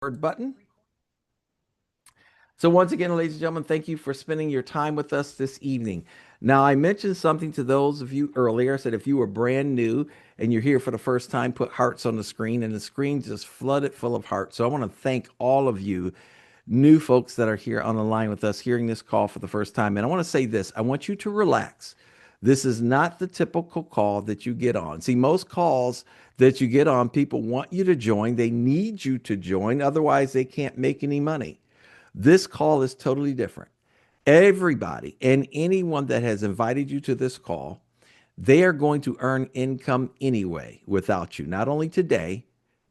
Button. So once again, ladies and gentlemen, thank you for spending your time with us this evening. Now, I mentioned something to those of you earlier. I said if you were brand new and you're here for the first time, put hearts on the screen, and the screen just flooded full of hearts. So I want to thank all of you new folks that are here on the line with us, hearing this call for the first time. And I want to say this, I want you to relax. This is not the typical call that you get on. See, most calls that you get on, people want you to join. They need you to join. Otherwise, they can't make any money. This call is totally different. Everybody and anyone that has invited you to this call, they are going to earn income anyway without you, not only today,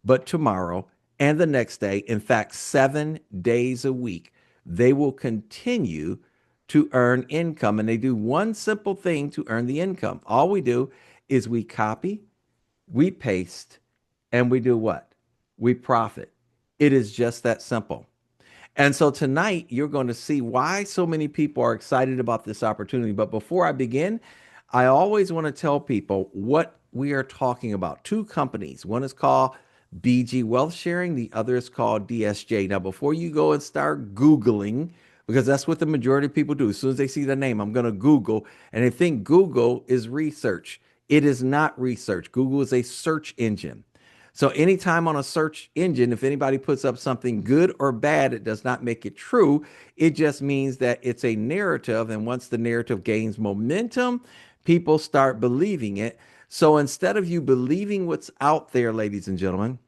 but tomorrow and the next day. In fact, 7 days a week, they will continue to earn income. And they do one simple thing to earn the income. All we do is we copy, we paste, and we do what? We profit. It is just that simple. And so tonight, you're going to see why so many people are excited about this opportunity. But before I begin, I always want to tell people what we are talking about. Two companies. One is called BG Wealth Sharing, the other is called DSJ. Now, before you go and start Googling, because that's what the majority of people do, as soon as they see the name, I'm going to Google, and they think Google is research. It is not research. Google is a search engine. So anytime on a search engine, if anybody puts up something good or bad, it does not make it true. It just means that it's a narrative. And once the narrative gains momentum, people start believing it. So instead of you believing what's out there, ladies and gentlemen,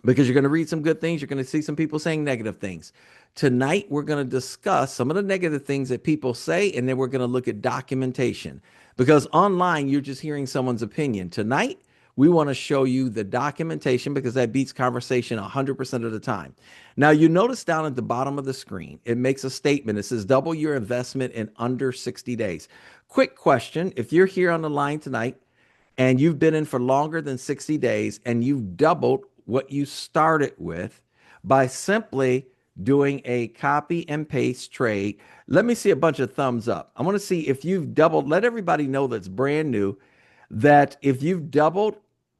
because you're going to read some good things, you're going to see some people saying negative things. Tonight, we're going to discuss some of the negative things that people say, and then we're going to look at documentation. Because online, you're just hearing someone's opinion. Tonight, we want to show you the documentation because that beats conversation 100% of the time. Now, you notice down at the bottom of the screen, it makes a statement. It says, double your investment in under 60 days. Quick question. If you're here on the line tonight and you've been in for longer than 60 days and you've doubled what you started with by simply doing a copy and paste trade, let me see a bunch of thumbs up. I want to see if you've doubled. Let everybody know that's brand new that if you've doubled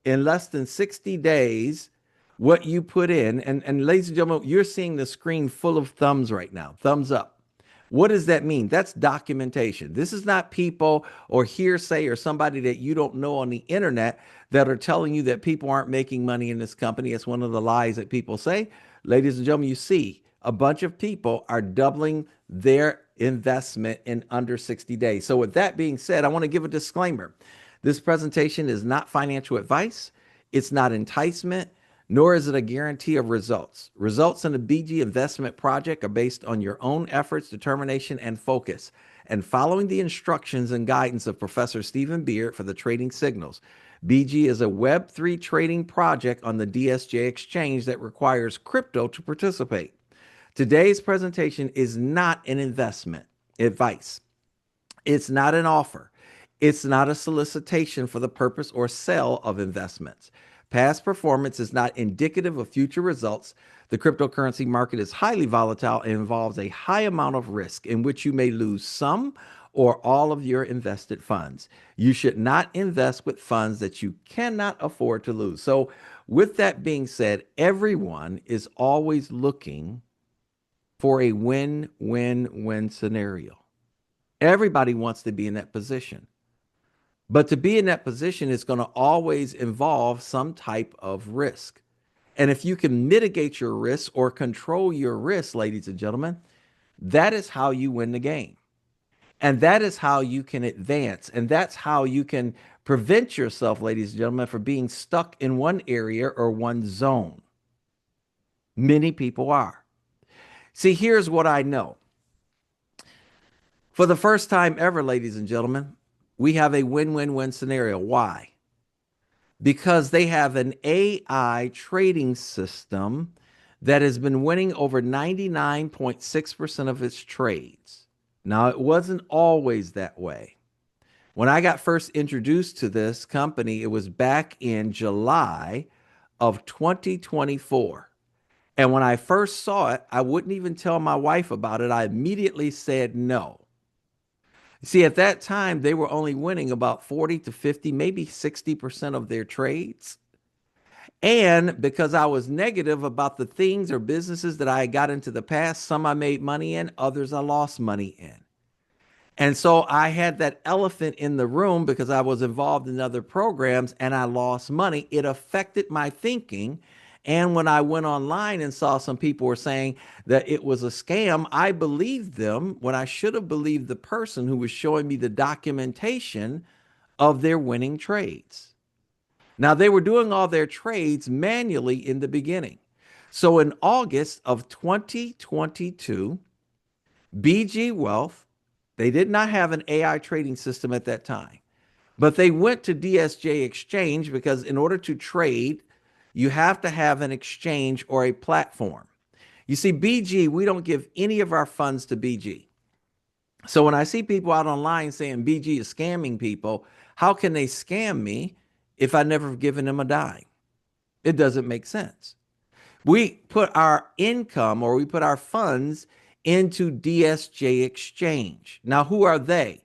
in less than 60 days what you put in, and ladies and gentlemen, you're seeing the screen full of thumbs right now, thumbs up. What does that mean? That's documentation. This is not people or hearsay or somebody that you don't know on the internet that are telling you that people aren't making money in this company. It's one of the lies that people say. Ladies and gentlemen, you see a bunch of people are doubling their investment in under 60 days. So with that being said, I want to give a disclaimer. This presentation is not financial advice. It's not enticement, nor is it a guarantee of results. Results in the BG investment project are based on your own efforts, determination, and focus, and following the instructions and guidance of Professor Stephen Beard for the trading signals. BG is a Web3 trading project on the DSJ exchange that requires crypto to participate. Today's presentation is not an investment advice. It's not an offer. It's not a solicitation for the purpose or sale of investments. Past performance is not indicative of future results. The cryptocurrency market is highly volatile and involves a high amount of risk in which you may lose some or all of your invested funds. You should not invest with funds that you cannot afford to lose. So, with that being said, everyone is always looking for a win win win scenario. Everybody wants to be in that position. But to be in that position is going to always involve some type of risk. And if you can mitigate your risk or control your risk, ladies and gentlemen, that is how you win the game. And that is how you can advance. And that's how you can prevent yourself, ladies and gentlemen, from being stuck in one area or one zone. Many people are. See, here's what I know. For the first time ever, ladies and gentlemen, we have a win win win scenario. Why? Because they have an AI trading system that has been winning over 99.6% of its trades. Now, it wasn't always that way. When I got first introduced to this company, it was back in July of 2024. And when I first saw it, I wouldn't even tell my wife about it. I immediately said no. See, at that time, they were only winning about 40 to 50, maybe 60% of their trades. And because I was negative about the things or businesses that I got into the past, some I made money in, others I lost money in. And so I had that elephant in the room because I was involved in other programs and I lost money. It affected my thinking. And when I went online and saw some people were saying that it was a scam, I believed them when I should have believed the person who was showing me the documentation of their winning trades. Now, they were doing all their trades manually in the beginning. So in August of 2022, BG Wealth, they did not have an AI trading system at that time, but they went to DSJ Exchange because in order to trade, you have to have an exchange or a platform. You see, BG, we don't give any of our funds to BG. So when I see people out online saying BG is scamming people, how can they scam me if I never have given them a dime? It doesn't make sense. We put our income or we put our funds into DSJ Exchange. Now, who are they?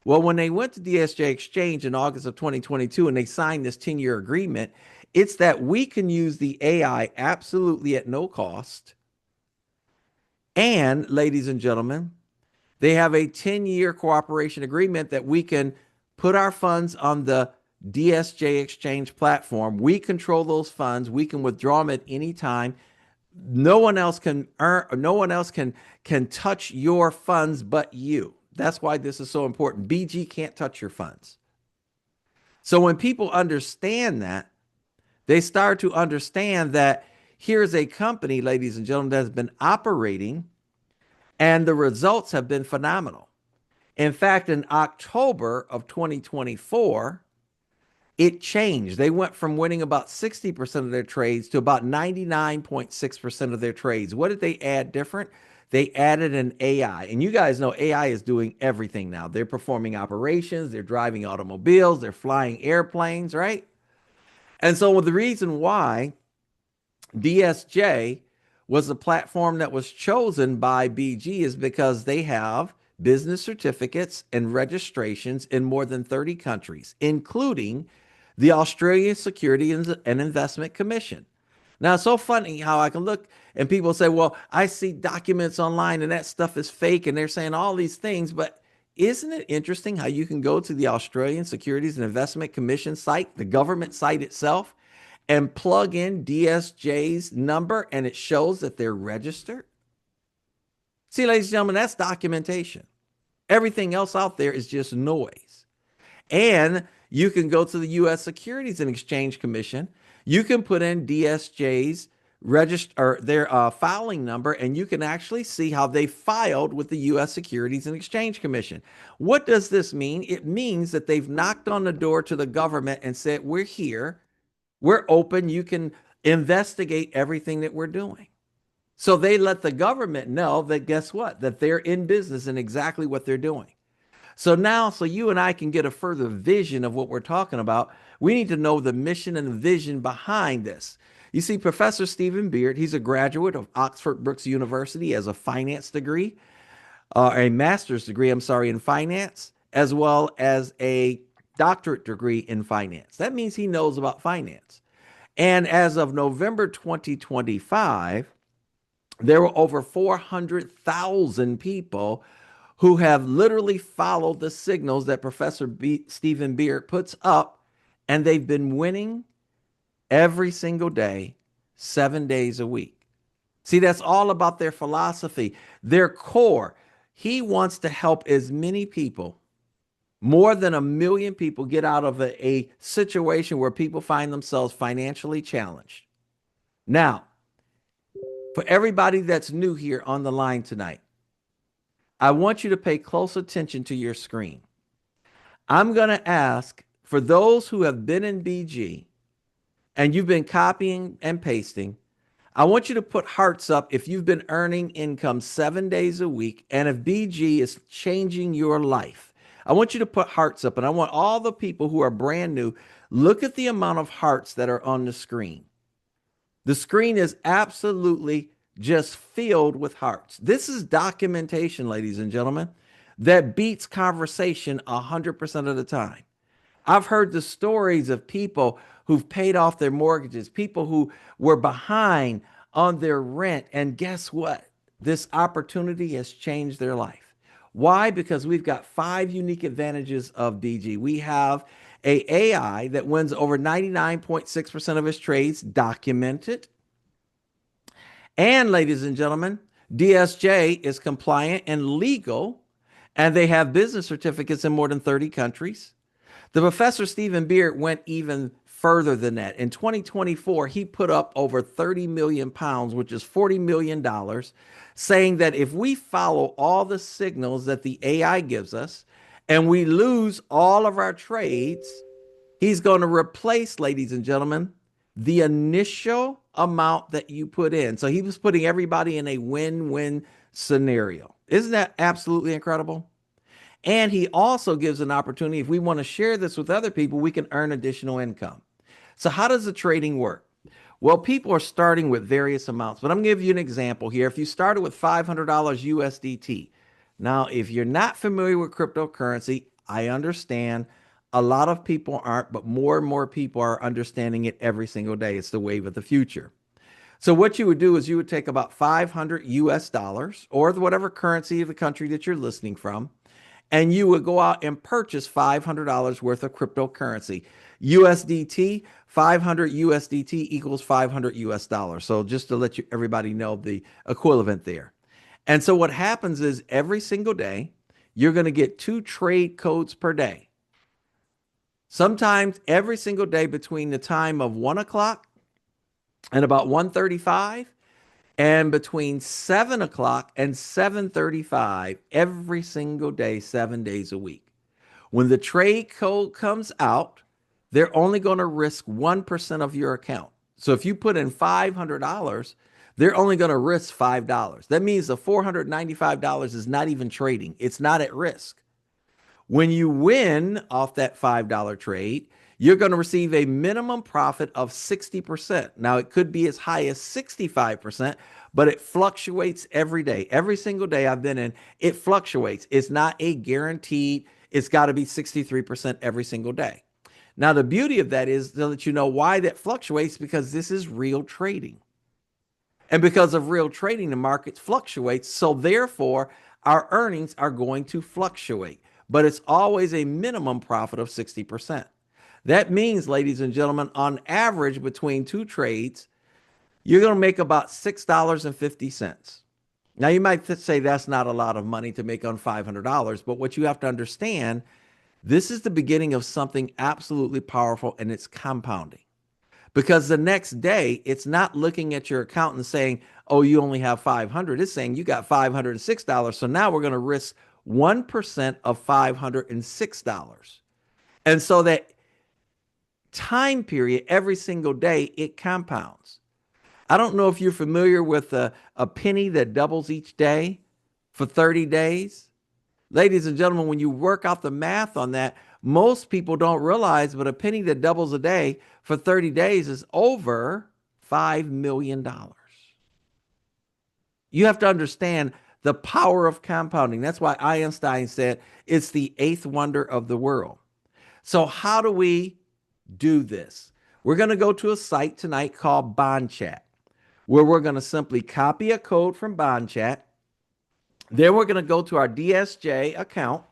Well, when they went to DSJ Exchange in August of 2022 and they signed this 10-year agreement, it's that we can use the AI absolutely at no cost. And, ladies and gentlemen, they have a 10-year cooperation agreement that we can put our funds on the DSJ Exchange platform. We control those funds. We can withdraw them at any time. No one else can earn, no one else can touch your funds but you. That's why this is so important. BG can't touch your funds. So when people understand that, they start to understand that here's a company, ladies and gentlemen, that has been operating and the results have been phenomenal. In fact, in October of 2024, it changed. They went from winning about 60% of their trades to about 99.6% of their trades. What did they add different? They added an AI. And you guys know AI is doing everything now. They're performing operations, they're driving automobiles, they're flying airplanes, right? And so the reason why DSJ was the platform that was chosen by BG is because they have business certificates and registrations in more than 30 countries, including the Australian Securities and Investment Commission. Now, it's so funny how I can look and people say, well, I see documents online and that stuff is fake and they're saying all these things. But isn't it interesting how you can go to the Australian Securities and Investment Commission site, the government site itself, and plug in DSJ's number and it shows that they're registered? See, ladies and gentlemen, that's documentation. Everything else out there is just noise. And you can go to the U.S. Securities and Exchange Commission. You can put in DSJ's register or their filing number, and you can actually see how they filed with the U.S. Securities and Exchange Commission. What does this mean? It means that they've knocked on the door to the government and said, we're here, we're open, you can investigate everything that we're doing. So they let the government know that guess what? That they're in business and exactly what they're doing. So now, so you and I can get a further vision of what we're talking about, we need to know the mission and the vision behind this. You see, Professor Stephen Beard, he's a graduate of Oxford Brookes University as a finance degree, a master's degree, I'm sorry, in finance, as well as a doctorate degree in finance. That means he knows about finance. And as of November 2025, there were over 400,000 people who have literally followed the signals that Professor Stephen Beard puts up, and they've been winning every single day, 7 days a week. See, that's all about their philosophy, their core. He wants to help as many people, more than 1 million people, get out of a situation where people find themselves financially challenged. Now, for everybody that's new here on the line tonight, I want you to pay close attention to your screen. I'm going to ask for those who have been in BG and you've been copying and pasting, I want you to put hearts up if you've been earning income 7 days a week and if BG is changing your life. I want you to put hearts up, and I want all the people who are brand new, look at the amount of hearts that are on the screen. The screen is absolutely just filled with hearts. This is documentation, ladies and gentlemen, that beats conversation 100% of the time. I've heard the stories of people who've paid off their mortgages, people who were behind on their rent. And guess what? This opportunity has changed their life. Why? Because we've got 5 unique advantages of DG. We have a AI that wins over 99.6% of its trades documented. And ladies and gentlemen, DSJ is compliant and legal, and they have business certificates in more than 30 countries. The Professor Stephen Beard went even further than that. In 2024, he put up over 30 million pounds, which is $40 million, saying that if we follow all the signals that the AI gives us and we lose all of our trades, he's going to replace, ladies and gentlemen, the initial amount that you put in. So he was putting everybody in a win-win scenario. Isn't that absolutely incredible? And he also gives an opportunity, if we want to share this with other people, we can earn additional income. So how does the trading work? Well, people are starting with various amounts, but I'm going to give you an example here. If you started with $500 USDT, now, if you're not familiar with cryptocurrency, I understand a lot of people aren't, but more and more people are understanding it every single day. It's the wave of the future. So what you would do is you would take about 500 US dollars or whatever currency of the country that you're listening from, and you would go out and purchase $500 worth of cryptocurrency. USDT, 500 USDT equals 500 US dollars. So just to let you everybody know the equivalent there. And so what happens is every single day, you're going to get 2 trade codes per day. Sometimes every single day between the time of 1 o'clock and about 1:35, and between 7 o'clock and 7:35 every single day, 7 days a week. When the trade code comes out, they're only going to risk 1% of your account. So if you put in $500, they're only going to risk $5. That means the $495 is not even trading. It's not at risk. When you win off that $5 trade, you're going to receive a minimum profit of 60%. Now, it could be as high as 65%, but it fluctuates every day. Every single day I've been in, it fluctuates. It's not a guaranteed, it's got to be 63% every single day. Now, the beauty of that is to let you know why that fluctuates, because this is real trading. And because of real trading, the market fluctuates. So therefore, our earnings are going to fluctuate. But it's always a minimum profit of 60%. That means, ladies and gentlemen, on average between 2 trades, you're going to make about $6.50. Now, you might say that's not a lot of money to make on $500, but what you have to understand, this is the beginning of something absolutely powerful, and it's compounding. Because the next day, it's not looking at your account and saying, oh, you only have 500. It's saying you got $506. So now we're going to risk 1% of $506. And so that time period, every single day, it compounds. I don't know if you're familiar with a penny that doubles each day for 30 days. Ladies and gentlemen, when you work out the math on that, most people don't realize, but a penny that doubles a day for 30 days is over $5 million. You have to understand the power of compounding. That's why Einstein said it's the 8th wonder of the world. So how do we do this? We're going to go to a site tonight called Bond Chat, where we're going to simply copy a code from Bond Chat. Then we're going to go to our DSJ account.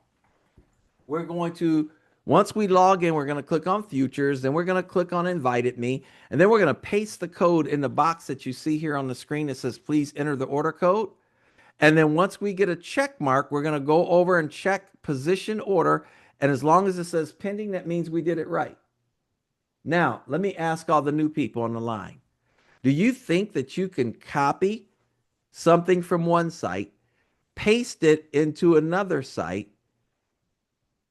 We're going to, once we log in, we're going to click on futures. Then we're going to click on invited me. And then we're going to paste the code in the box that you see here on the screen that says, please enter the order code. And then once we get a check mark, we're going to go over and check position order. And as long as it says pending, that means we did it right. Now, let me ask all the new people on the line. Do you think that you can copy something from one site, paste it into another site?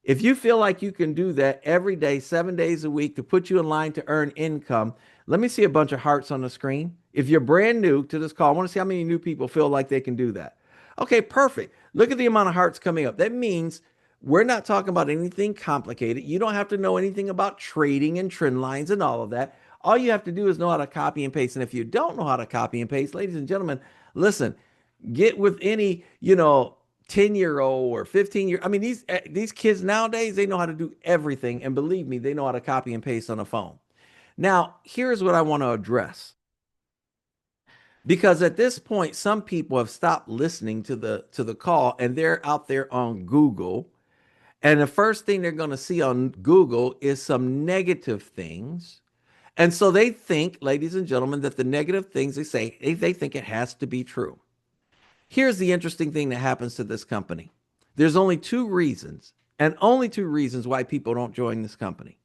If you feel like you can do that every day, 7 days a week, to put you in line to earn income, let me see a bunch of hearts on the screen. If you're brand new to this call, I want to see how many new people feel like they can do that. Okay, perfect. Look at the amount of hearts coming up. That means we're not talking about anything complicated. You don't have to know anything about trading and trend lines and all of that. All you have to do is know how to copy and paste. And if you don't know how to copy and paste, ladies and gentlemen, listen, get with any, 10-year-old or 15-year. I mean, these kids nowadays, they know how to do everything. And believe me, they know how to copy and paste on a phone. Now, here's what I want to address. Because at this point, some people have stopped listening to the call and they're out there on Google. And the first thing they're going to see on Google is some negative things. And so they think, ladies and gentlemen, that the negative things they say, they think it has to be true. Here's the interesting thing that happens to this company. There's only two reasons, and only two reasons why people don't join this company.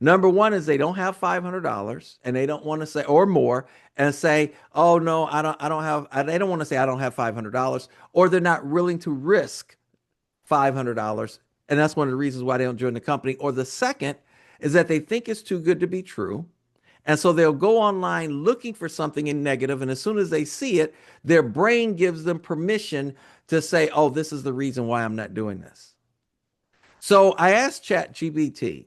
Number one is they don't have $500 and they don't want to say, or more, and say, oh no, I don't have, they don't want to say I don't have $500, or they're not willing to risk $500. And that's one of the reasons why they don't join the company. Or the second is that they think it's too good to be true. And so they'll go online looking for something in negative. And as soon as they see it, their brain gives them permission to say, oh, this is the reason why I'm not doing this. So I asked ChatGPT,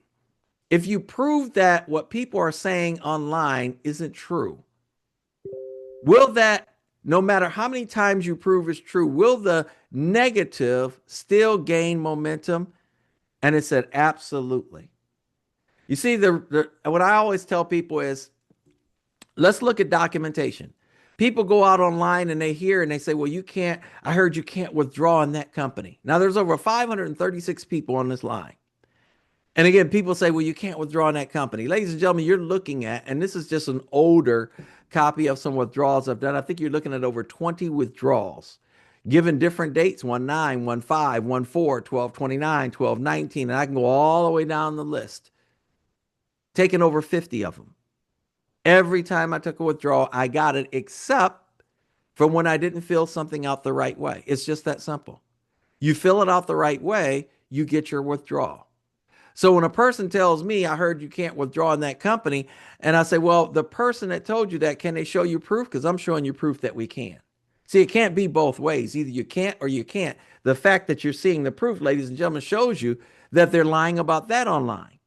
if you prove that what people are saying online isn't true, will that, no matter how many times you prove it's true, will the negative still gain momentum? And it said, absolutely. You see, what I always tell people is, let's look at documentation. People go out online and they hear and they say, well, you can't, I heard you can't withdraw in that company. Now there's over 536 people on this line. And again, people say, well, you can't withdraw in that company. Ladies and gentlemen, you're looking at, and this is just an older copy of some withdrawals I've done. I think you're looking at over 20 withdrawals, given different dates, 1/9, 1/5, 1/4, 12/29, 12/19, and I can go all the way down the list, taking over 50 of them. Every time I took a withdrawal, I got it, except from when I didn't fill something out the right way. It's just that simple. You fill it out the right way, you get your withdrawal. So when a person tells me, I heard you can't withdraw in that company, and I say, well, the person that told you that, can they show you proof? Because I'm showing you proof that we can. See, it can't be both ways. Either you can't or you can't. The fact that you're seeing the proof, ladies and gentlemen, shows you that they're lying about that online.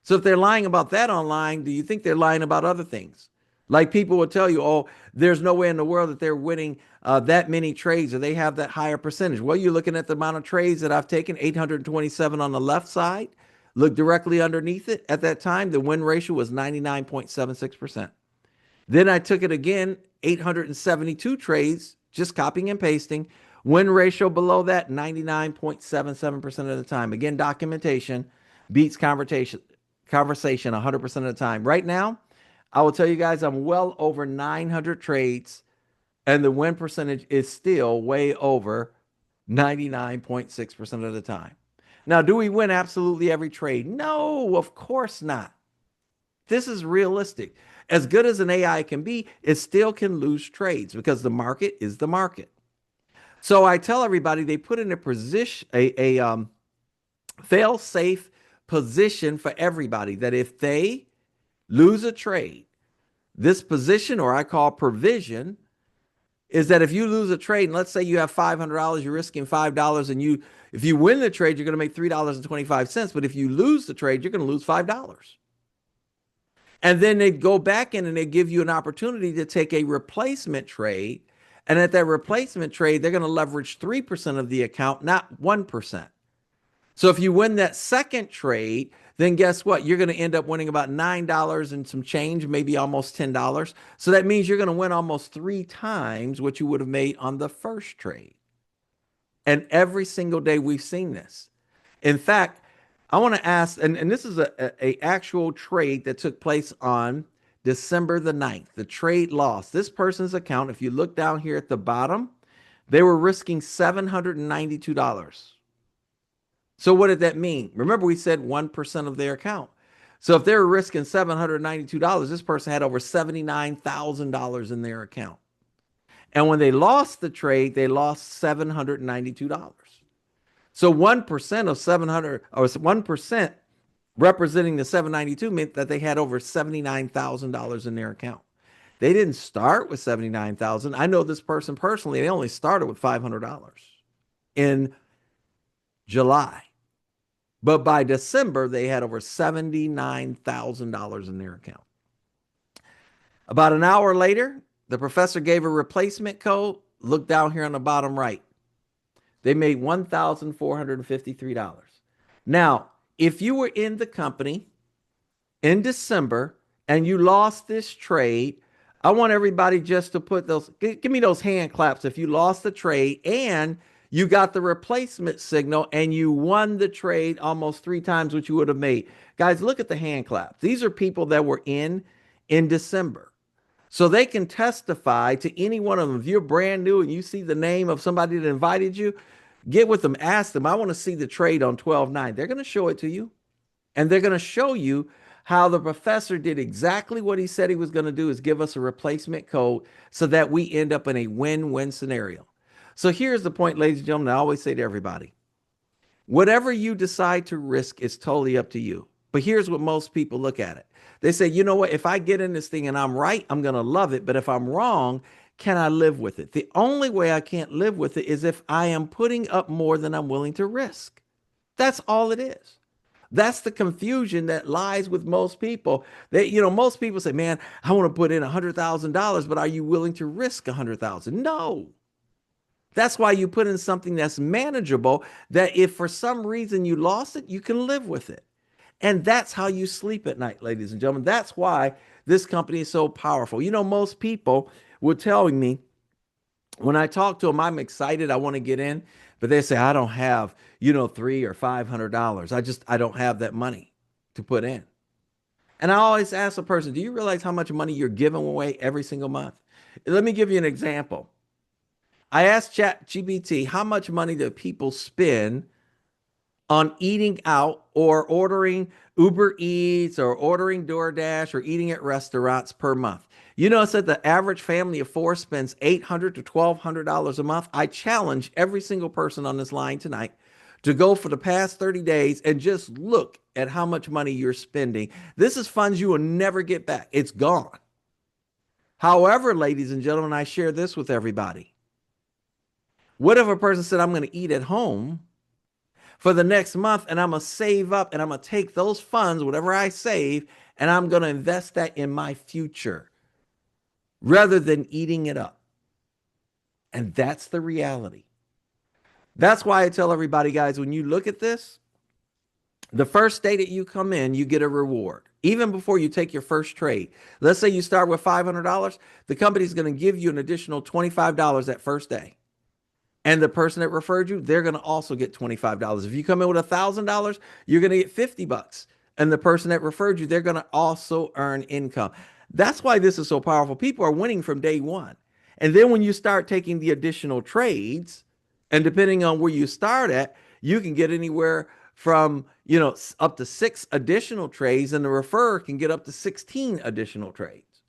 So if they're lying about that online, do you think they're lying about other things? Like people will tell you, oh, there's no way in the world that they're winning that many trades or they have that higher percentage. Well, you're looking at the amount of trades that I've taken, 827 on the left side. Look directly underneath it. At that time, the win ratio was 99.76%. Then I took it again, 872 trades, just copying and pasting. Win ratio below that, 99.77% of the time. Again, documentation beats conversation 100% of the time. Right now, I will tell you guys, I'm well over 900 trades, and the win percentage is still way over 99.6% of the time. Now, do we win absolutely every trade? No, of course not. This is realistic. As good as an AI can be, it still can lose trades because the market is the market. So I tell everybody they put in a position, a fail-safe position for everybody, that if they lose a trade, this position, or I call provision, is that if you lose a trade, and let's say you have $500, you're risking $5, and if you win the trade, you're going to make $3.25. But if you lose the trade, you're going to lose $5. And then they go back in and they give you an opportunity to take a replacement trade. And at that replacement trade, they're going to leverage 3% of the account, not 1%. So if you win that second trade, then guess what? You're going to end up winning about $9 and some change, maybe almost $10. So that means you're going to win almost 3 times what you would have made on the first trade. And every single day we've seen this. In fact, I want to ask, and this is a actual trade that took place on December the 9th. The trade lost. This person's account, if you look down here at the bottom, they were risking $792. So what did that mean? Remember, we said 1% of their account. So if they were risking $792, this person had over $79,000 in their account. And when they lost the trade, they lost $792. So 1% of 700, or 1% representing the 792, meant that they had over $79,000 in their account. They didn't start with $79,000. I know this person personally, they only started with $500 in July. But by December, they had over $79,000 in their account. About an hour later, the professor gave a replacement code. Look down here on the bottom right. They made $1,453. Now, if you were in the company in December and you lost this trade, I want everybody just to put those, give me those hand claps if you lost the trade and you got the replacement signal and you won the trade almost three times what you would have made. Guys, look at the hand claps. These are people that were in December. So they can testify to any one of them. If you're brand new and you see the name of somebody that invited you, get with them, ask them, I want to see the trade on 12/9. They're going to show it to you. And they're going to show you how the professor did exactly what he said he was going to do is give us a replacement code so that we end up in a win-win scenario. So here's the point, ladies and gentlemen, I always say to everybody, whatever you decide to risk is totally up to you. But here's what most people look at it. They say, you know what? If I get in this thing and I'm right, I'm going to love it. But if I'm wrong, can I live with it? The only way I can't live with it is if I am putting up more than I'm willing to risk. That's all it is. That's the confusion that lies with most people. Most people say, man, I want to put in $100,000, but are you willing to risk 100,000? No. That's why you put in something that's manageable, that if for some reason you lost it, you can live with it. And that's how you sleep at night, ladies and gentlemen. That's why this company is so powerful. Most people were telling me when I talk to them, I'm excited, I want to get in, but they say, I don't have, $300 or $500. I don't have that money to put in. And I always ask a person, do you realize how much money you're giving away every single month? Let me give you an example. I asked ChatGPT, how much money do people spend on eating out or ordering Uber Eats or ordering DoorDash or eating at restaurants per month? It said the average family of four spends $800 to $1,200 a month. I challenge every single person on this line tonight to go for the past 30 days and just look at how much money you're spending. This is funds you will never get back. It's gone. However, ladies and gentlemen, I share this with everybody. What if a person said, I'm going to eat at home for the next month and I'm going to save up and I'm going to take those funds, whatever I save, and I'm going to invest that in my future rather than eating it up? And that's the reality. That's why I tell everybody, guys, when you look at this, the first day that you come in, you get a reward. Even before you take your first trade. Let's say you start with $500, the company's going to give you an additional $25 that first day. And the person that referred you, they're going to also get $25. If you come in with $1,000, you're going to get $50. And the person that referred you, they're going to also earn income. That's why this is so powerful. People are winning from day one. And then when you start taking the additional trades, and depending on where you start at, you can get anywhere from, up to 6 additional trades, and the referrer can get up to 16 additional trades.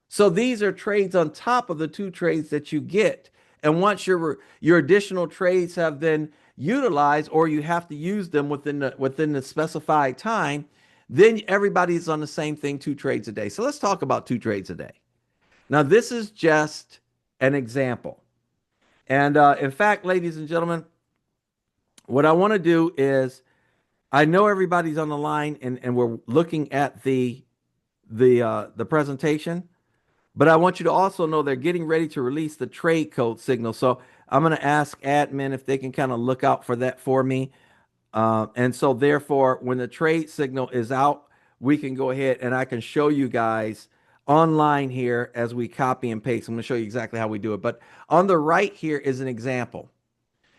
So these are trades on top of the 2 trades that you get. And once your additional trades have been utilized, or you have to use them within the specified time, then everybody's on the same thing, 2 trades a day. So let's talk about 2 trades a day. Now, this is just an example. And in fact, ladies and gentlemen, what I want to do is, I know everybody's on the line and we're looking at the presentation. But I want you to also know they're getting ready to release the trade code signal. So I'm going to ask admin if they can kind of look out for that for me. And so therefore, when the trade signal is out, we can go ahead and I can show you guys online here as we copy and paste. I'm going to show you exactly how we do it. But on the right here is an example.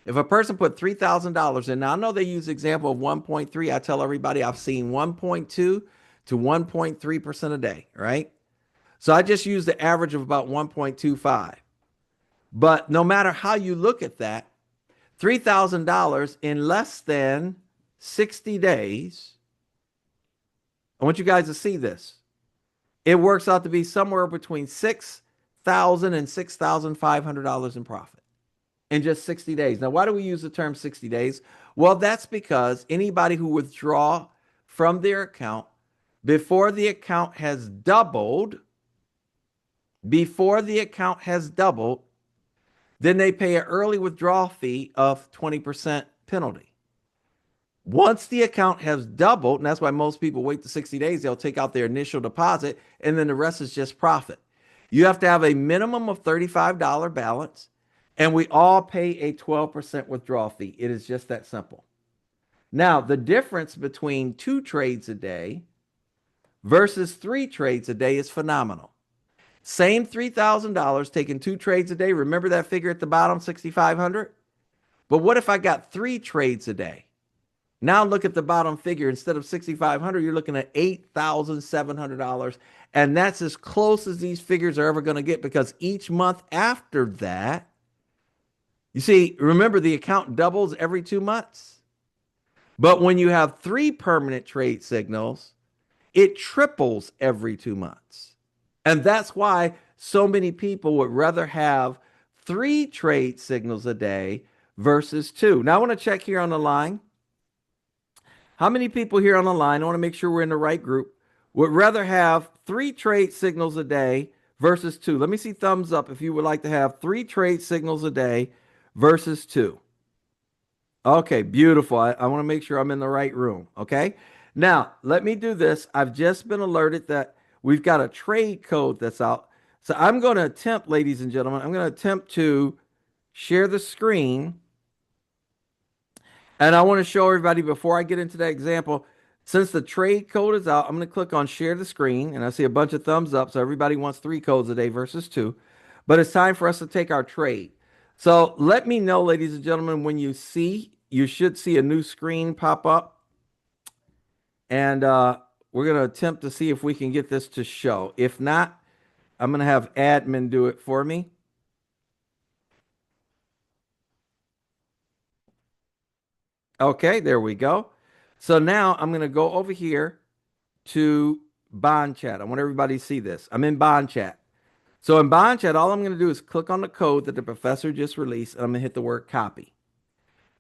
If a person put $3,000 in, now I know they use the example of 1.3. I tell everybody I've seen 1.2 to 1.3% a day, right? So I just use the average of about 1.25. But no matter how you look at that, $3,000 in less than 60 days, I want you guys to see this. It works out to be somewhere between $6,000 and $6,500 in profit in just 60 days. Now, why do we use the term 60 days? Well, that's because anybody who withdraw from their account before the account has doubled, then they pay an early withdrawal fee of 20% penalty. Once the account has doubled, and that's why most people wait to 60 days, they'll take out their initial deposit, and then the rest is just profit. You have to have a minimum of $35 balance, and we all pay a 12% withdrawal fee. It is just that simple. Now, the difference between 2 trades a day versus 3 trades a day is phenomenal. Same $3,000 taking 2 trades a day. Remember that figure at the bottom, 6,500? But what if I got 3 trades a day? Now look at the bottom figure. Instead of 6,500, you're looking at $8,700. And that's as close as these figures are ever going to get, because each month after that, you see, remember the account doubles every 2 months. But when you have 3 permanent trade signals, it triples every 2 months. And that's why so many people would rather have 3 trade signals a day versus 2. Now I want to check here on the line. How many people here on the line, I want to make sure we're in the right group, would rather have 3 trade signals a day versus 2? Let me see thumbs up if you would like to have 3 trade signals a day versus 2. Okay, beautiful. I want to make sure I'm in the right room. Okay. Now, let me do this. I've just been alerted that we've got a trade code that's out. So I'm going to attempt, ladies and gentlemen, I'm going to attempt to share the screen. And I want to show everybody before I get into that example, since the trade code is out, I'm going to click on share the screen, and I see a bunch of thumbs up. So everybody wants 3 codes a day versus 2. But it's time for us to take our trade. So let me know, ladies and gentlemen, when you should see a new screen pop up. And we're going to attempt to see if we can get this to show. If not, I'm going to have admin do it for me. Okay, there we go. So now I'm going to go over here to bond chat. I want everybody to see this. I'm in bond chat. So in bond chat, all I'm going to do is click on the code that the professor just released, and I'm going to hit the word copy.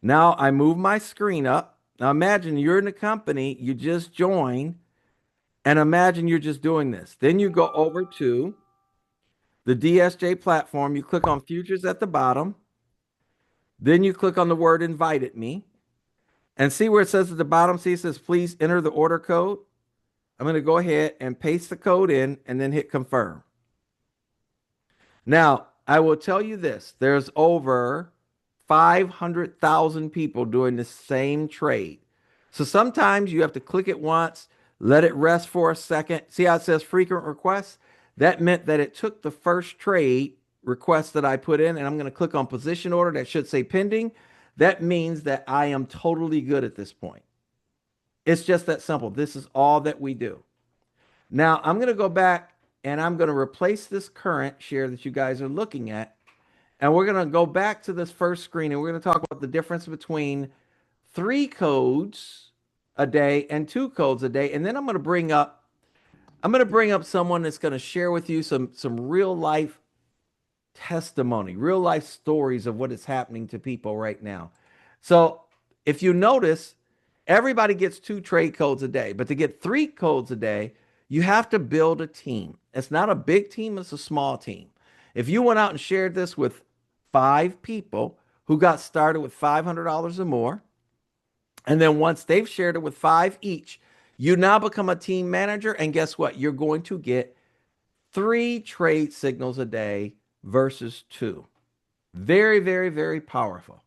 Now I move my screen up. Now imagine you're in a company, you just joined, and imagine you're just doing this. Then you go over to the DSJ platform, you click on futures at the bottom. Then you click on the word invited me. And see where it says at the bottom, see it says please enter the order code. I'm going to go ahead and paste the code in and then hit confirm. Now, I will tell you this, there's over 500,000 people doing the same trade. So sometimes you have to click it once, let it rest for a second. See how it says frequent requests? That meant that it took the first trade request that I put in, and I'm going to click on position order. That should say pending. That means that I am totally good at this point. It's just that simple. This is all that we do. Now I'm going to go back and I'm going to replace this current share that you guys are looking at. And we're going to go back to this first screen and we're going to talk about the difference between 3 codes a day and 2 codes a day. And then I'm going to bring up someone that's going to share with you some real life testimony, real life stories of what is happening to people right now. So if you notice, everybody gets 2 trade codes a day, but to get 3 codes a day, you have to build a team. It's not a big team, it's a small team. If you went out and shared this with 5 people who got started with $500 or more, and then once they've shared it with 5 each, you now become a team manager. And guess what? You're going to get 3 trade signals a day versus 2. Very, very, very powerful.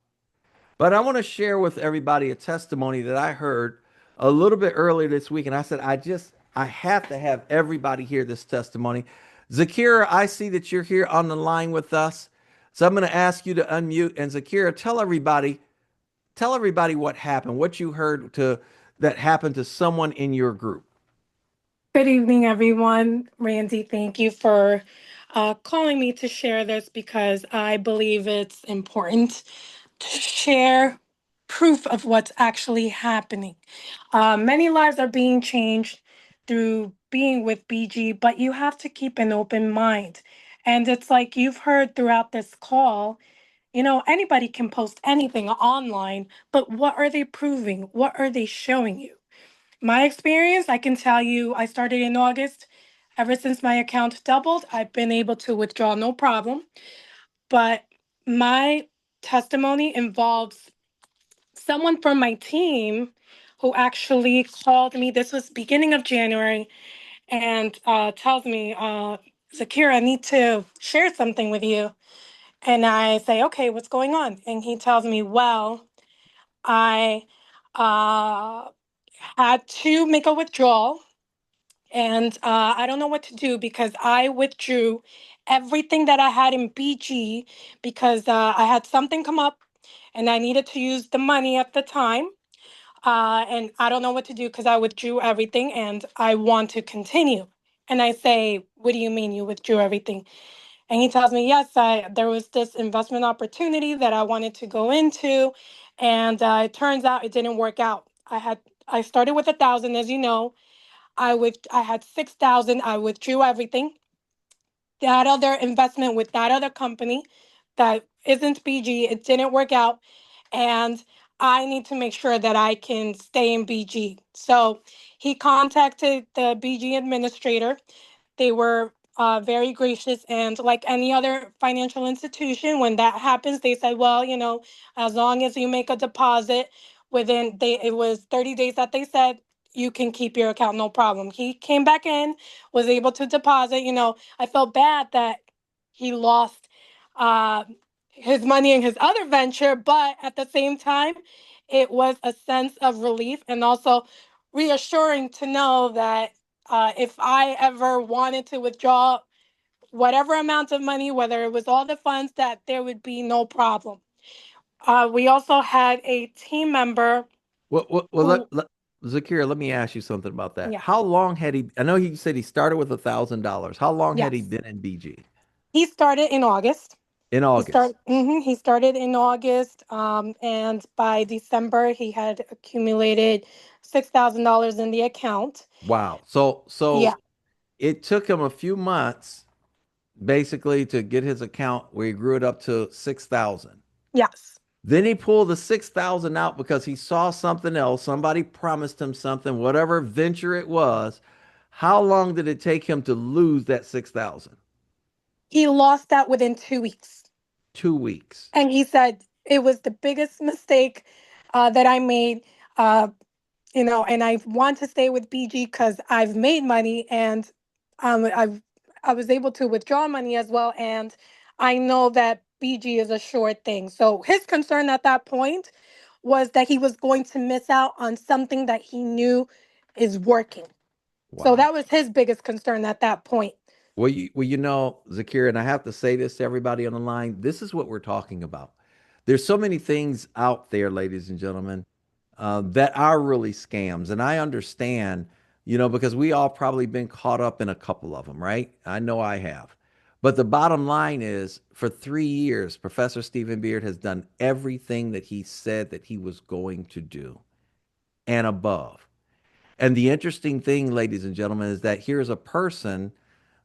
But I want to share with everybody a testimony that I heard a little bit earlier this week. And I said, I have to have everybody hear this testimony. Zakira, I see that you're here on the line with us. So I'm going to ask you to unmute. And Zakira, tell everybody what happened, what you heard that happened to someone in your group. Good evening, everyone. Randy, thank you for calling me to share this because I believe it's important to share proof of what's actually happening. Many lives are being changed through being with BG, but you have to keep an open mind. And it's like you've heard throughout this call, anybody can post anything online, but what are they proving? What are they showing you? My experience, I can tell you, I started in August. Ever since my account doubled, I've been able to withdraw no problem. But my testimony involves someone from my team who actually called me. This was beginning of January, and tells me, Zakira, I need to share something with you. And I say, okay, what's going on? And he tells me, well, I had to make a withdrawal and I don't know what to do because I withdrew everything that I had in BG because I had something come up and I needed to use the money at the time. And I don't know what to do because I withdrew everything and I want to continue. And I say, "What do you mean you withdrew everything?" And he tells me, "Yes, there was this investment opportunity that I wanted to go into, and it turns out it didn't work out. I started with 1,000, as you know. I had 6,000. I withdrew everything. That other investment with that other company that isn't BG, it didn't work out, and I need to make sure that I can stay in BG." So he contacted the BG administrator. They were very gracious, and like any other financial institution, when that happens, they said, "Well, as long as you make a deposit within it was 30 days that they said, you can keep your account, no problem." He came back in, was able to deposit. I felt bad that he lost uh, his money in his other venture, but at the same time, it was a sense of relief and also reassuring to know that if I ever wanted to withdraw whatever amount of money, whether it was all the funds, that there would be no problem. We also had a team member Well, who, Zakira, let me ask you something about that. yeah, How long had he? I know he said he started with $1,000. How long had he yes, been in BG? he started in August. In He August. started. He started in August, and by December he had accumulated $6,000 in the account. Wow. So Yeah. it took him a few months basically to get his account where he grew it up to 6,000. Yes. Then he pulled the 6,000 out because he saw something else. Somebody promised him something, whatever venture it was. How long did it take him to lose that 6,000? He lost that within 2 weeks. 2 weeks. And he said it was the biggest mistake that I made. Uh, and I want to stay with BG because I've made money and I was able to withdraw money as well. And I know that BG is a sure thing. So his concern at that point was that he was going to miss out on something that he knew is working. So Wow. that was his biggest concern at that point. Zakir, and I have to say this to everybody on the line. This is what we're talking about. There's so many things out there, ladies and gentlemen, that are really scams. And I understand, because we all probably been caught up in a couple of them, right? I know I have. But the bottom line is, for 3 years, Professor Stephen Beard has done everything that he said that he was going to do and above. And the interesting thing, ladies and gentlemen, is that here's a person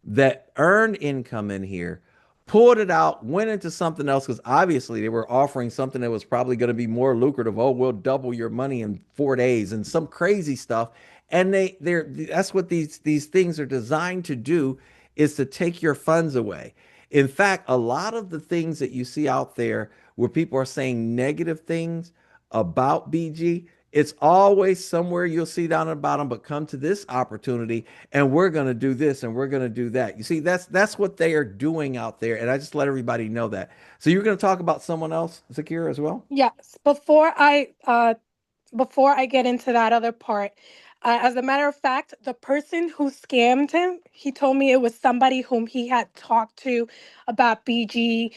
that earned income in here, pulled it out, went into something else because obviously they were offering something that was probably going to be more lucrative. Oh, we'll double your money in 4 days and some crazy stuff. And that's what these things are designed to do, is to take your funds away. In fact, a lot of the things that you see out there where people are saying negative things about BG, it's always somewhere you'll see down at the bottom, but come to this opportunity and we're going to do this and we're going to do that. You see, that's what they are doing out there. And I just let everybody know that. So you're going to talk about someone else, Zakira, as well? Yes. Before I get into that other part, as a matter of fact, the person who scammed him, he told me it was somebody whom he had talked to about BG,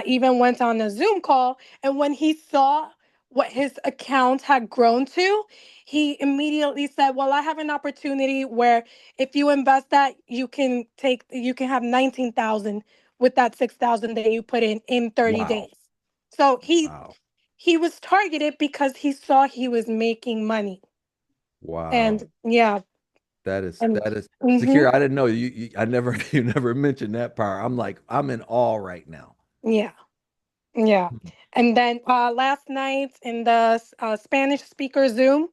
even went on a Zoom call. And when he saw what his account had grown to, he immediately said, "Well, I have an opportunity where if you invest that, you can have 19,000 with that 6,000 that you put in 30 Wow. days." So Wow. he was targeted because he saw he was making money. Wow. And yeah, and That is hmm Zakira. I didn't know I never, you never mentioned that part. I'm like, I'm in awe right now. yeah, yeah. And then last night in the Spanish speaker Zoom,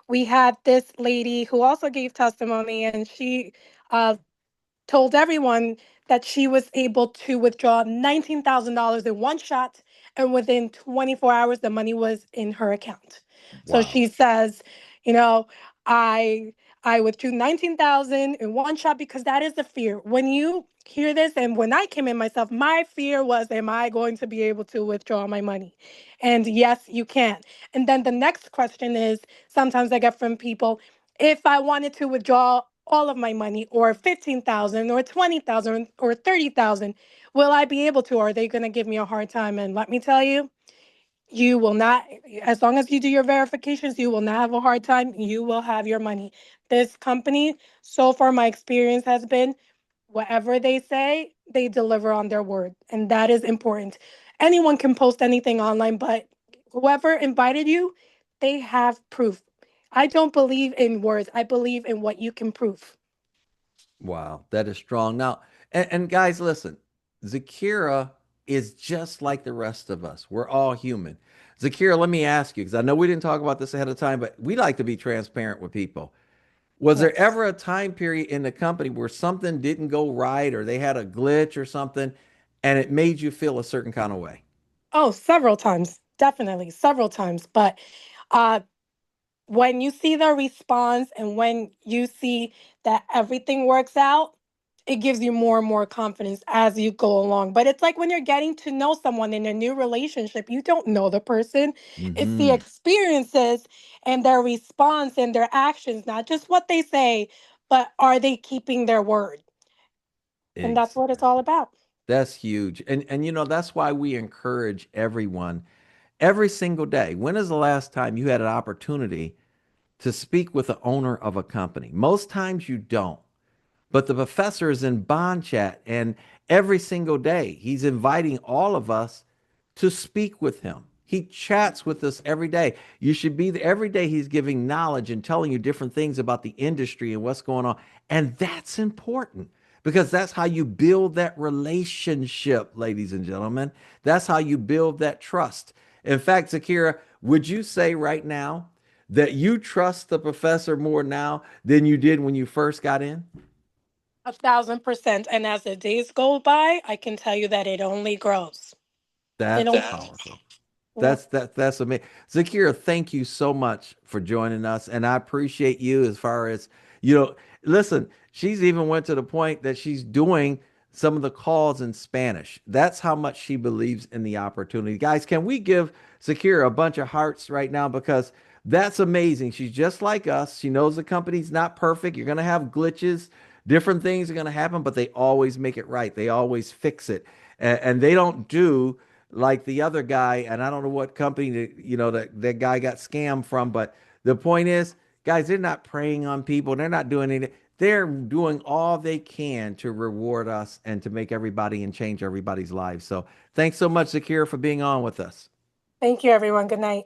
we had this lady who also gave testimony, and she uh, told everyone that she was able to withdraw $19,000 in one shot, and within 24 hours, the money was in her account. So Wow. she says, you know, I I withdrew 19,000 in one shot because that is the fear. When you hear this, and when I came in myself, my fear was, am I going to be able to withdraw my money? And yes, you can. And then the next question is, sometimes I get from people, if I wanted to withdraw all of my money, or 15,000 or 20,000 or 30,000? Will I be able to, or are they going to give me a hard time? And let me tell you, you will not, as long as you do your verifications, you will not have a hard time. You will have your money. This company, so far, my experience has been whatever they say, they deliver on their word. And that is important. Anyone can post anything online, but whoever invited you, they have proof. I don't believe in words, I believe in what you can prove. Wow, that is strong. Now, and guys, listen, Zakira is just like the rest of us. We're all human. Zakira, let me ask you, because I know we didn't talk about this ahead of time, but we like to be transparent with people. Was there Yes. ever a time period in the company where something didn't go right or they had a glitch or something and it made you feel a certain kind of way? Oh, several times. Definitely, several times. But uh when you see the response and when you see that everything works out, it gives you more and more confidence as you go along. But it's like when you're getting to know someone in a new relationship, you don't know the person. It's the Hmm. experiences and their response and their actions, not just what they say, but are they keeping their word? And that's what it's all Exactly. about. That's huge. And that's why we encourage everyone every single day. When is the last time you had an opportunity to speak with the owner of a company? Most times you don't. But the professor is in bond chat, and every single day he's inviting all of us to speak with him. He chats with us every day. You should be there every day. He's giving knowledge and telling you different things about the industry and what's going on. And that's important because that's how you build that relationship, ladies and gentlemen. That's how you build that trust. In fact, Zakira, would you say right now that you trust the professor more now than you did when you first got in? 1,000%. And as the days go by, I can tell you that it only grows. It That's only, powerful. yep. That's amazing. Zakira, thank you so much for joining us, and I appreciate you as far as you know. Listen, she's even went to the point that she's doing some of the calls in Spanish. That's how much she believes in the opportunity. Guys, can we give Zakira a bunch of hearts right now because that's amazing. She's just like us. She knows the company's not perfect. You're gonna have glitches. Different things are going to happen, but they always make it right. They always fix it. And they don't do like the other guy, and I don't know what company that guy got scammed from, but the point is, guys, they're not preying on people. They're not doing anything. They're doing all they can to reward us and to make everybody and change everybody's lives. So thanks so much, Zakira, for being on with us. Thank you, everyone. Good night.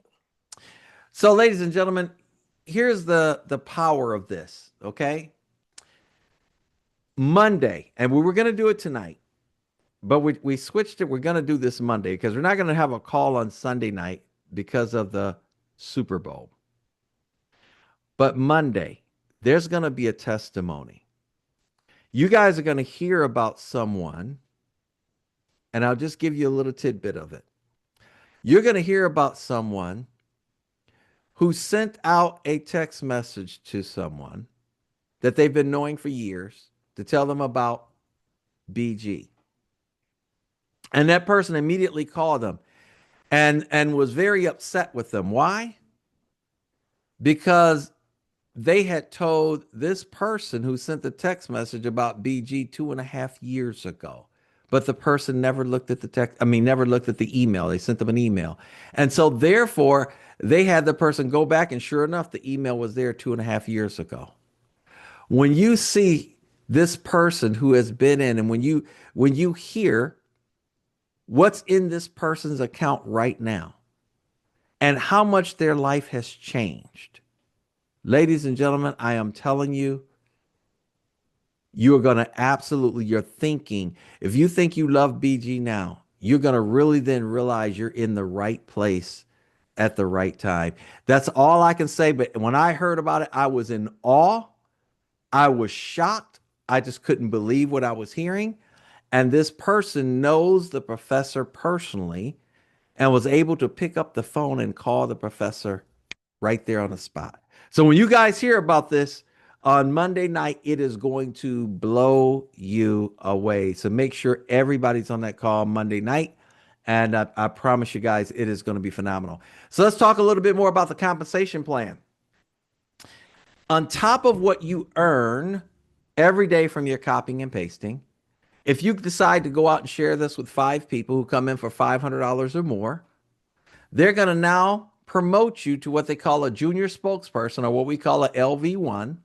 So, ladies and gentlemen, here's the power of this. Okay, Monday, and we were going to do it tonight. But we switched it. We're going to do this Monday because we're not going to have a call on Sunday night because of the Super Bowl. But Monday, there's going to be a testimony. You guys are going to hear about someone, and I'll just give you a little tidbit of it. You're going to hear about someone who sent out a text message to someone that they've been knowing for years to tell them about BG. And that person immediately called them and was very upset with them. Why? Because they had told this person who sent the text message about BG 2.5 years ago. But the person never looked at the text. I mean, never looked at the email. They sent them an email. And so, therefore, they had the person go back, and sure enough, the email was there 2.5 years ago. When you see this person who has been in, and when you hear what's in this person's account right now and how much their life has changed, ladies and gentlemen, I am telling you, you are going to absolutely, you're thinking, if you think you love BG now, you're going to really then realize you're in the right place at the right time. That's all I can say. But when I heard about it, I was in awe. I was shocked. I just couldn't believe what I was hearing. And this person knows the professor personally and was able to pick up the phone and call the professor right there on the spot. So when you guys hear about this on Monday night, it is going to blow you away. So make sure everybody's on that call Monday night. And I promise you guys, it is going to be phenomenal. So let's talk a little bit more about the compensation plan. On top of what you earn every day from your copying and pasting. If you decide to go out and share this with five people who come in for $500 or more, they're going to now promote you to what they call a junior spokesperson, or what we call a LV1.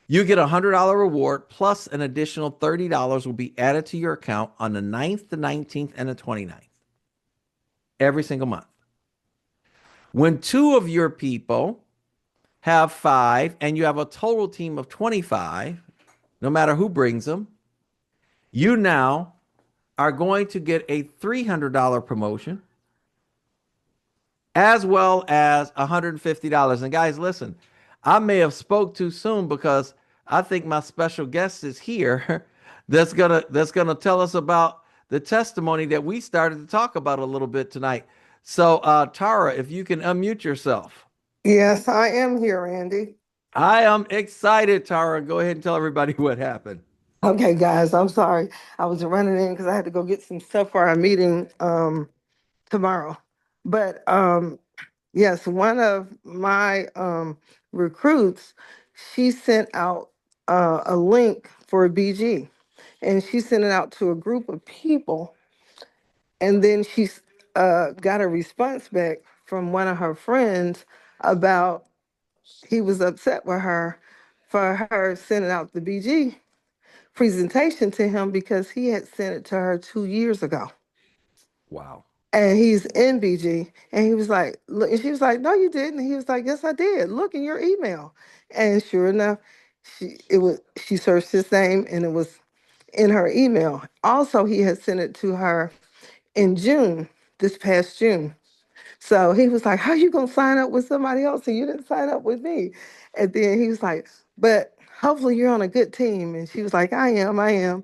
You get a $100 reward plus an additional $30 will be added to your account on the 9th, the 19th, and the 29th every single month. When two of your people have five and you have a total team of 25, no matter who brings them, you now are going to get a $300 promotion as well as $150. And guys, listen, I may have spoke too soon because I think my special guest is here that's gonna tell us about the testimony that we started to talk about a little bit tonight. So Tara, if you can unmute yourself. Yes, I am here, Andy. I am excited, Tara. Go ahead and tell everybody what happened. Okay, guys, I'm sorry. I was running in because I had to go get some stuff for our meeting tomorrow. But yes, one of my recruits, she sent out a link for a BG, and she sent it out to a group of people, and then she got a response back from one of her friends about he was upset with her for her sending out the BG presentation to him because he had sent it to her 2 years ago. Wow. And he's in BG. And he was like, look, and she was like, no, you didn't. And he was like, yes, I did. Look in your email. And sure enough, she searched his name and it was in her email. Also, he had sent it to her in June, this past June. So he was like, how you gonna sign up with somebody else and you didn't sign up with me? And then he was like, but hopefully you're on a good team. And she was like, I am.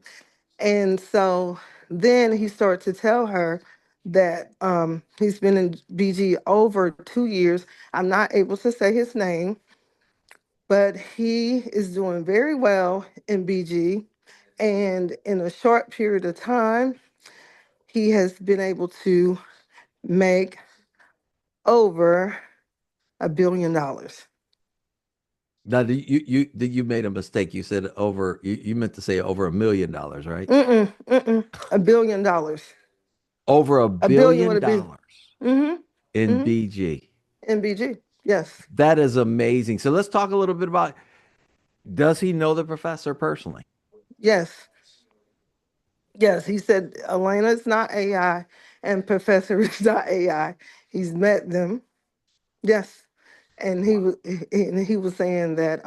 And so then he started to tell her that he's been in BG over 2 years. I'm not able to say his name, but he is doing very well in BG. And in a short period of time, he has been able to make over $1 billion. Now, you made a mistake. You said over. You meant to say over $1 million, right? Mm-mm. $1 billion. Over a A billion would billion have been. dollars Mm-hmm. in Mm-hmm. BG. NBG. Yes. That is amazing. So let's talk a little bit about, does he know the professor personally? Yes. Yes. He said Elena is not AI and Professor is not AI. He's met them. Yes. And Wow. he was saying that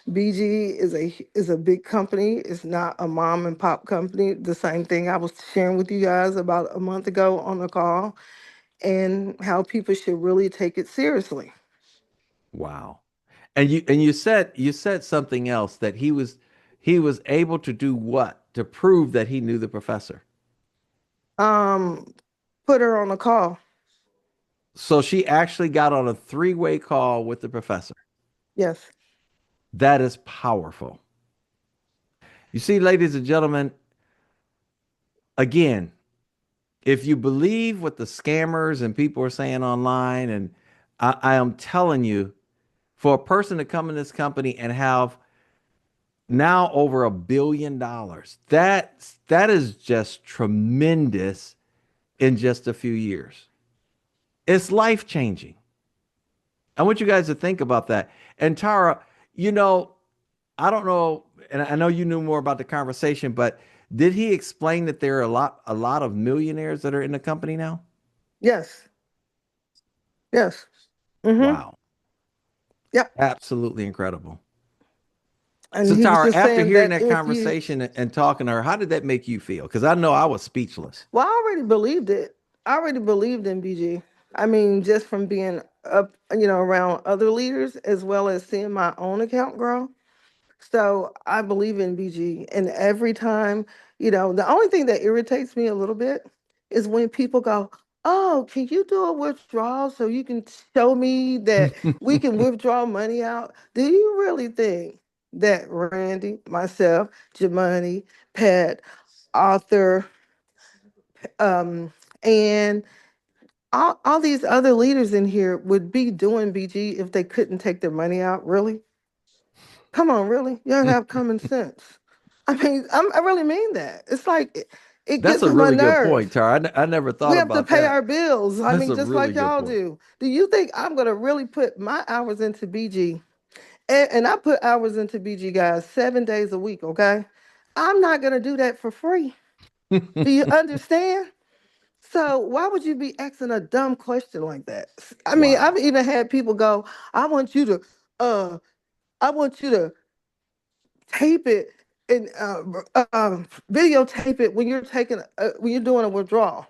BG is a big company. It's not a mom and pop company. The same thing I was sharing with you guys about a month ago on the call, and how people should really take it seriously. Wow. And you said something else, that he was able to do what? To prove that he knew the professor. Um, Put her on the call. So she actually got on a three-way call with the professor. Yes. That is powerful. You see, ladies and gentlemen, again, if you believe what the scammers and people are saying online, and I am telling you, for a person to come in this company and have now over $1 billion, that is just tremendous in just a few years. It's life changing. I want you guys to think about that. And Tara, you know, I don't know, and I know you knew more about the conversation, but did he explain that there are a lot of millionaires that are in the company now? Yes. Yes. Mm-hmm. Wow. Yep. Absolutely incredible. And So he was Tara, just after saying hearing that that if you, conversation and talking to her, how did that make you feel? Because I know I was speechless. well, I already believed it. I already believed in BG. I mean, just from being up, around other leaders as well as seeing my own account grow. So I believe in BG. And every time, the only thing that irritates me a little bit is when people go, oh, can you do a withdrawal so you can show me that we can withdraw money out? Do you really think that Randy, myself, Jamani, Pat, Arthur, um, and all these other leaders in here would be doing BG if they couldn't take their money out? Really? Come on, really? You don't have common sense. I mean, I really mean that. It's like it That's gets a on my really good point, nerves. Tara. I never We thought have to about pay that. our bills. I That's mean, a just really like good y'all point. do. Do you think I'm gonna really put my hours into BG? And I put hours into BG, guys, 7 days a week. Okay, I'm not gonna do that for free. Do you understand? So why would you be asking a dumb question like that? I mean, I've Wow. even had people go, "I want you to, uh, I want you to tape it and videotape it when you're taking when you're doing a withdrawal."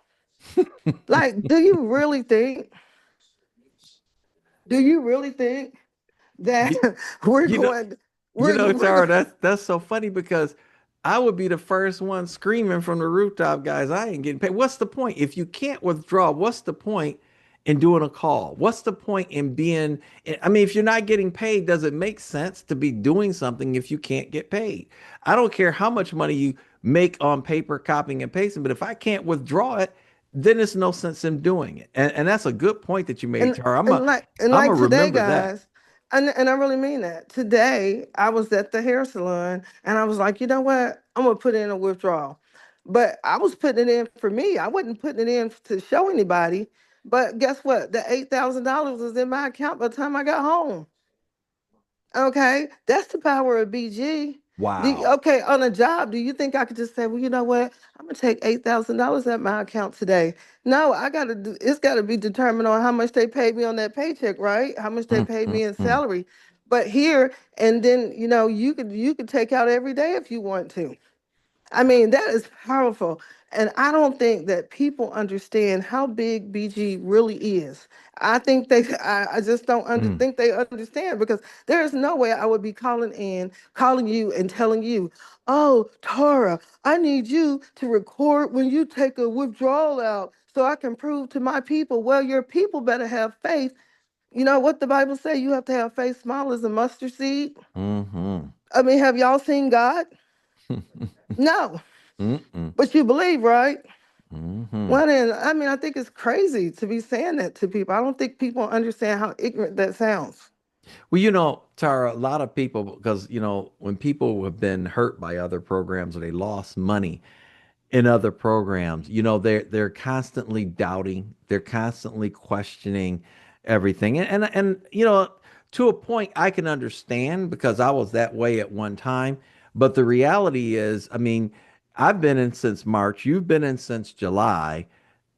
Like, do you really think? Do you really think that You, we're you know, going? We're Tara, going. that's so funny because I would be the first one screaming from the rooftop, guys. I ain't getting paid. What's the point? If you can't withdraw, what's the point in doing a call? What's the point in being, I mean, if you're not getting paid, does it make sense to be doing something if you can't get paid? I don't care how much money you make on paper, copying and pasting, but if I can't withdraw it, then there's no sense in doing it. And that's a good point that you made, and Tara. and I'm like gonna today, remember that. guys, and I really mean that. Today, I was at the hair salon, and I was like, you know what? I'm gonna put in a withdrawal, but I was putting it in for me. I wasn't putting it in to show anybody. But guess what? The $8,000 was in my account by the time I got home. Okay, that's the power of BG. Wow. Okay, on a job, do you think I could just say, well, you know what? I'm gonna take $8,000 at my account today. No, I gotta do. It's gotta be determined on how much they paid me on that paycheck, right? How much they Mm, paid mm, me in mm. salary. But here and then, you could take out every day if you want to. I mean, that is powerful. And I don't think that people understand how big BG really is. I think I just don't Mm. think they understand because there is no way I would be calling you and telling you, oh, Tara, I need you to record when you take a withdrawal out so I can prove to my people. Well, your people better have faith. You know what the Bible say? You have to have faith small as a mustard seed. Mhm. I mean, have y'all seen God? No, Mm-mm. but you believe, right? Mhm. Well, then, I mean, I think it's crazy to be saying that to people. I don't think people understand how ignorant that sounds. Well, Tara, a lot of people, because, when people have been hurt by other programs or they lost money in other programs, they're constantly doubting, they're constantly questioning everything. And to a point I can understand because I was that way at one time. But the reality is, I mean, I've been in since March, you've been in since July,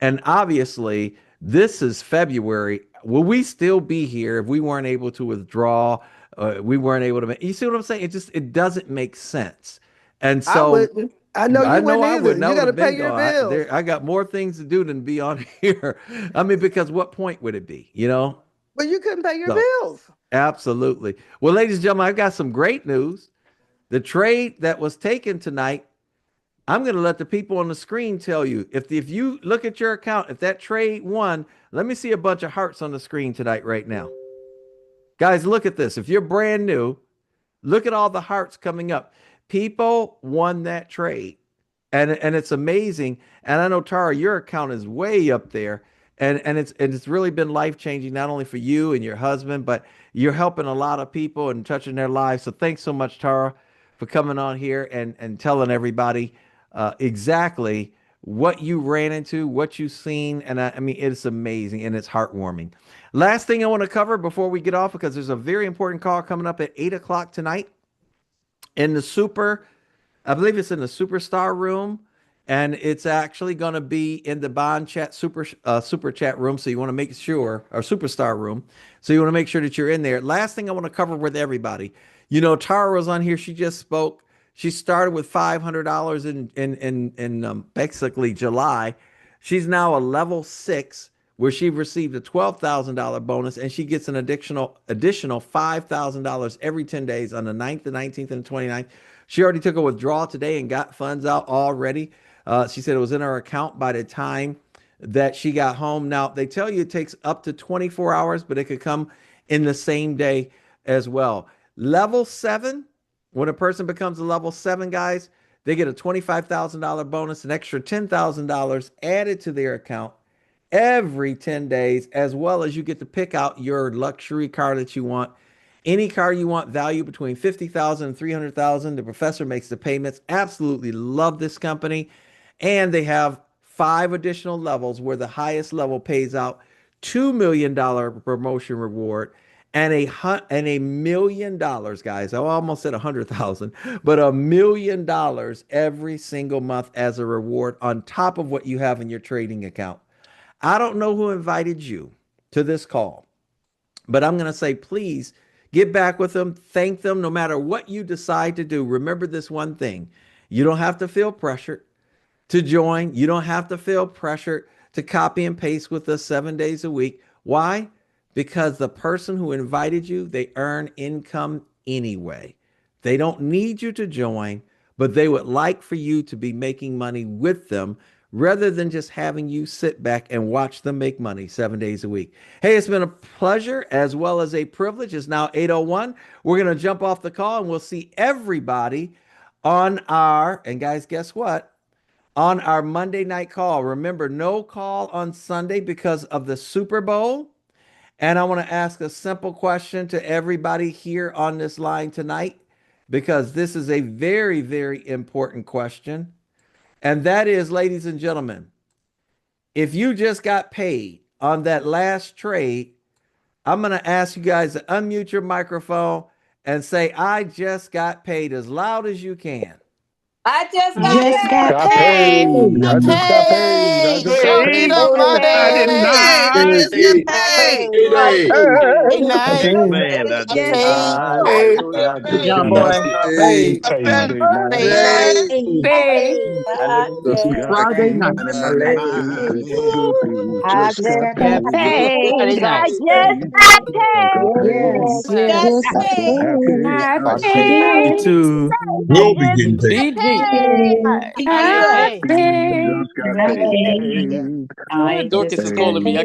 and obviously this is February. Will we still be here if we weren't able to withdraw? We weren't able to make, you see what I'm saying? It doesn't make sense. And I so wouldn't. I know I you know wouldn't I either. wouldn't. I You would got to have pay been your gone. bills. I got more things to do than be on here. I mean, because what point would it be? But you couldn't pay your So bills. absolutely. Well, ladies and gentlemen, I've got some great news. The trade that was taken tonight, I'm going to let the people on the screen tell you. If you look at your account, if that trade won, let me see a bunch of hearts on the screen tonight, right now. Guys, look at this. If you're brand new, look at all the hearts coming up. People won that trade. And it's amazing. And I know Tara, your account is way up there. And it's really been life changing, not only for you and your husband, but you're helping a lot of people and touching their lives. So thanks so much, Tara, for coming on here and telling everybody exactly what you ran into, what you've seen. And I mean, it's amazing and it's heartwarming. Last thing I want to cover before we get off, because there's a very important call coming up at 8 o'clock tonight in the super, I believe it's in the superstar room, and it's actually going to be in the bond chat super chat room. So you want to make sure, or superstar room. So you want to make sure that you're in there. Last thing I want to cover with everybody. Tara was on here. She just spoke. She started with $500 in basically July. She's now a level 6 where she received a $12,000 bonus, and she gets an additional $5,000 every 10 days on the 9th, the 19th, and the 29th. She already took a withdrawal today and got funds out already. She said it was in her account by the time that she got home. Now, they tell you it takes up to 24 hours, but it could come in the same day as well. Level 7, when a person becomes a level 7, guys, they get a $25,000 bonus, an extra $10,000 added to their account every 10 days, as well as you get to pick out your luxury car that you want Any car you want, value between 50,000 and 300,000. The professor makes the payments. Absolutely love this company. And they have 5 additional levels where the highest level pays out $2 million promotion reward and $1 million, guys. I almost said 100,000, but $1 million every single month as a reward on top of what you have in your trading account. I don't know who invited you to this call, but I'm going to say, please get back with them, thank them, no matter what you decide to do. Remember this one thing: you don't have to feel pressured to join. You don't have to feel pressured to copy and paste with us 7 days a week. Why? Because the person who invited you, they earn income anyway. They don't need you to join, but they would like for you to be making money with them rather than just having you sit back and watch them make money 7 days a week. Hey, it's been a pleasure as well as a privilege. It's now 8:01. We're going to jump off the call and we'll see everybody on and guys, guess what? On our Monday night call. Remember, no call on Sunday because of the Super Bowl. And I want to ask a simple question to everybody here on this line tonight, because this is a very, very important question. And that is, ladies and gentlemen, if you just got paid on that last trade, I'm going to ask you guys to unmute your microphone and say, I just got paid, as loud as you can. I just I got just got Got paid. paid. paid. I just got paid. I just got Show me paid. the money. Paid. I just get Paid. paid. I Paid. Night. Amen. I just just get Paid. got. paid. I Good just job, got boy. paid. I've been Amen. paid. Paid. I Just just got Friday night. paid. paid. Just Just got got paid. Friday paid. night. I Paid. just got Got paid. Yes, paid. Got yes. Just got paid. Happy. paid. I I Good Me night. paid. too. I Will be just getting paid. got BG. paid. How you get I paid? paid. paid. Just got Got paid. paid. Paid. I Dorcas just is got calling me. I Paid. paid.